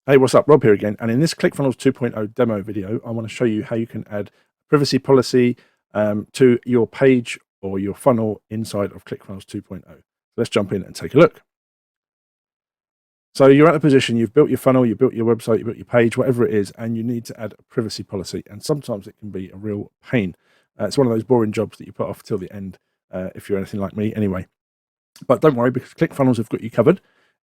Hey, what's up? Rob here again. And in this ClickFunnels 2.0 demo video, I want to show you how you can add privacy policy to your page or your funnel inside of ClickFunnels 2.0. So let's jump in and take a look. So you're at a position, you've built your funnel, you built your website, you built your page, whatever it is, and you need to add a privacy policy. And sometimes it can be a real pain. It's one of those boring jobs that you put off till the end if you're anything like me anyway. But don't worry, because ClickFunnels have got you covered.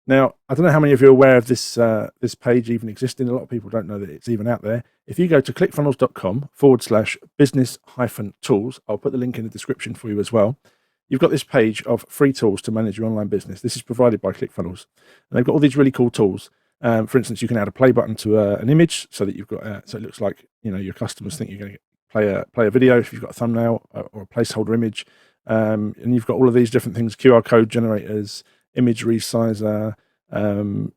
Now, I don't know how many of you are aware of this this page even existing. A lot of people don't know that it's even out there. If you go to clickfunnels.com/business-tools, I'll put the link in the description for you as well. You've got this page of free tools to manage your online business. This is provided by ClickFunnels. And they've got all these really cool tools. For instance, you can add a play button to an image so that you've got so it looks like your customers think you're going to play a video if you've got a thumbnail or a placeholder image. And you've got all of these different things: QR code generators, image resizer,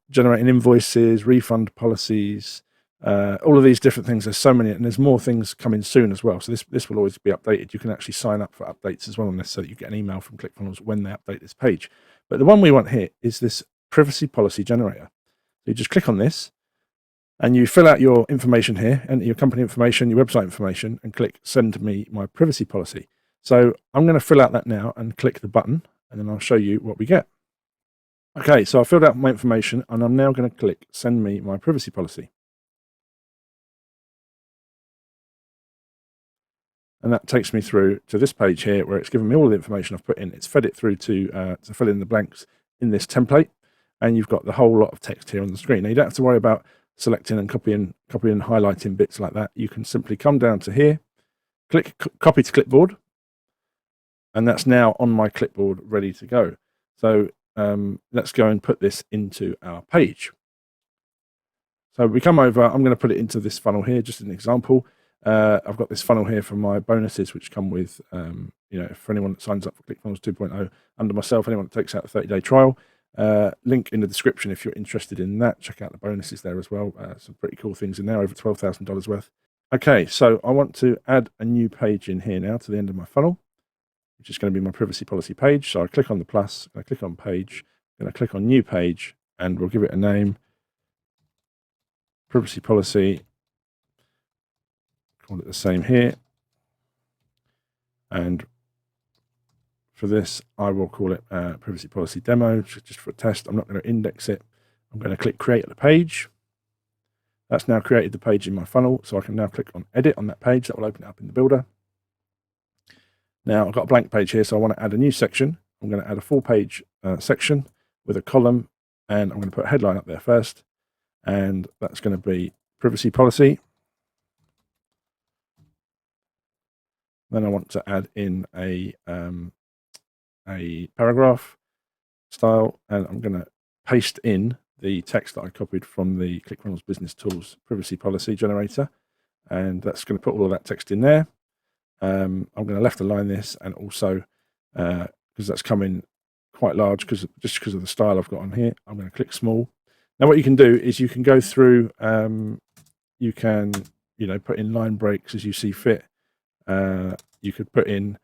generating invoices, refund policies, all of these different things. There's so many, and there's more things coming soon as well. So this will always be updated. You can actually sign up for updates as well on this, so that you get an email from ClickFunnels when they update this page. But the one we want here is this privacy policy generator. So you just click on this, and you fill out your information here, enter your company information, your website information, and click Send Me My Privacy Policy. So I'm going to fill out that now and click the button, and then I'll show you what we get. Okay, so I filled out my information, and I'm now going to click Send Me My Privacy Policy. And that takes me through to this page here, where it's given me all the information I've put in. It's fed it through to fill in the blanks in this template, and you've got the whole lot of text here on the screen. Now you don't have to worry about selecting and copying and highlighting bits like that. You can simply come down to here, click Copy to Clipboard, and that's now on my clipboard ready to go. So let's go and put this into our page. So we come over, I'm going to put it into this funnel here, just an example. I've got this funnel here for my bonuses, which come with, for anyone that signs up for ClickFunnels 2.0 under myself, anyone that takes out a 30-day trial, link in the description if you're interested in that. Check out the bonuses there as well. Some pretty cool things in there, over $12,000 worth. Okay, so I want to add a new page in here now to the end of my funnel, which is going to be my privacy policy page. So I click on the plus, I click on page, I'm going to click on new page, and we'll give it a name, privacy policy. Call it the same here. And for this, I will call it privacy policy demo, just for a test. I'm not going to index it. I'm going to click create the page. That's now created the page in my funnel. So I can now click on edit on that page. That will open it up in the builder. Now I've got a blank page here, so I want to add a new section. I'm going to add a full page section with a column, and I'm going to put a headline up there first. And that's going to be privacy policy. Then I want to add in a paragraph style, and I'm going to paste in the text that I copied from the ClickFunnels Business Tools privacy policy generator, and that's going to put all of that text in there. I'm going to left align this, and also because that's coming quite large, because of the style I've got on here, I'm going to click small. Now what you can do is you can go through, you can put in line breaks as you see fit. You could put in,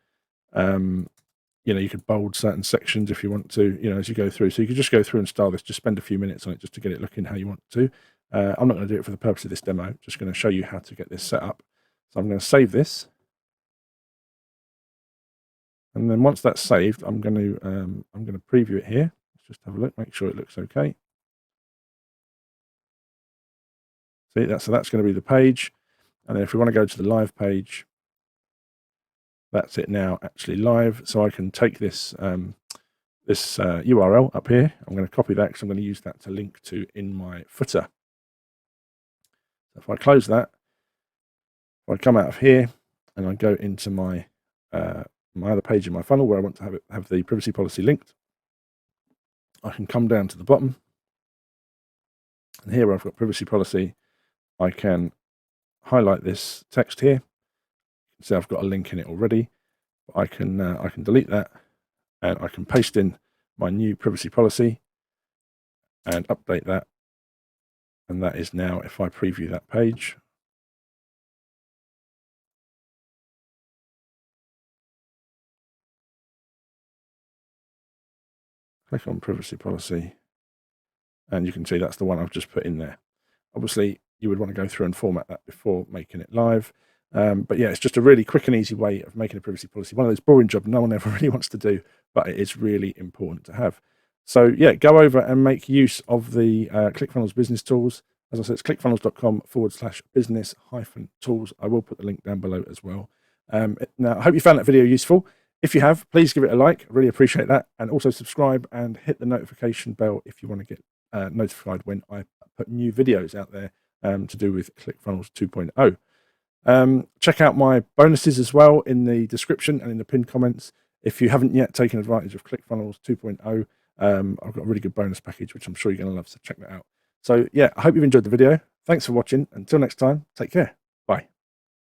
you could bold certain sections if you want to, as you go through. So you could just go through and style this, just spend a few minutes on it just to get it looking how you want to. I'm not going to do it for the purpose of this demo, just going to show you how to get this set up. So I'm going to save this. And then once that's saved, I'm going to preview it here. Let's just have a look, make sure it looks okay. See, so that's going to be the page. And then if we want to go to the live page, that's it now actually live. So I can take this URL up here. I'm going to copy that because I'm going to use that to link to in my footer. So if I close that, if I come out of here and I go into my my other page in my funnel where I want to have the privacy policy linked, I can come down to the bottom, and here where I've got privacy policy, I can highlight this text here. So I've got a link in it already. I can delete that, and I can paste in my new privacy policy and update that. And that is now, if I preview that page, click on privacy policy, and you can see that's the one I've just put in there. Obviously, you would want to go through and format that before making it live. But yeah, it's just a really quick and easy way of making a privacy policy. One of those boring jobs no one ever really wants to do, but it is really important to have. So yeah, go over and make use of the ClickFunnels Business Tools. As I said, it's clickfunnels.com/business-tools. I will put the link down below as well. Now, I hope you found that video useful. If you have, please give it a like. I really appreciate that. And also subscribe and hit the notification bell if you want to get notified when I put new videos out there to do with ClickFunnels 2.0. Check out my bonuses as well in the description and in the pinned comments. If you haven't yet taken advantage of ClickFunnels 2.0, I've got a really good bonus package, which I'm sure you're going to love, so check that out. So yeah, I hope you've enjoyed the video. Thanks for watching. Until next time, take care.